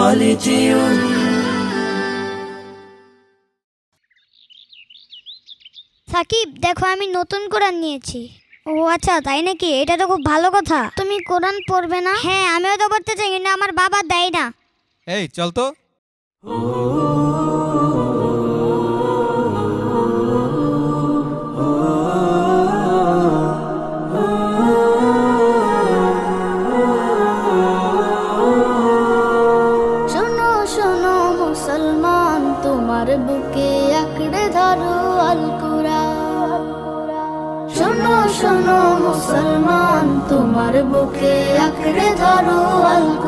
خالدون. সাকিব, দেখো আমি নতুন কোরআন নিয়েছি। ও আচ্ছা, তাই নাকি? এটা তো খুব ভালো কথা। তুমি কোরআন পড়বে না? হ্যাঁ, আমিও তো পড়তে চাই, কিন্তু আমার বাবা দেয় না। এই চল তো। শোনো শোনো মুসলমান, তোমার বুকে আঁকড়ে ধরো আল কুরআন। শোনো শোনো মুসলমান, তোমার বুকে আঁকড়ে ধরো আল কুরআন।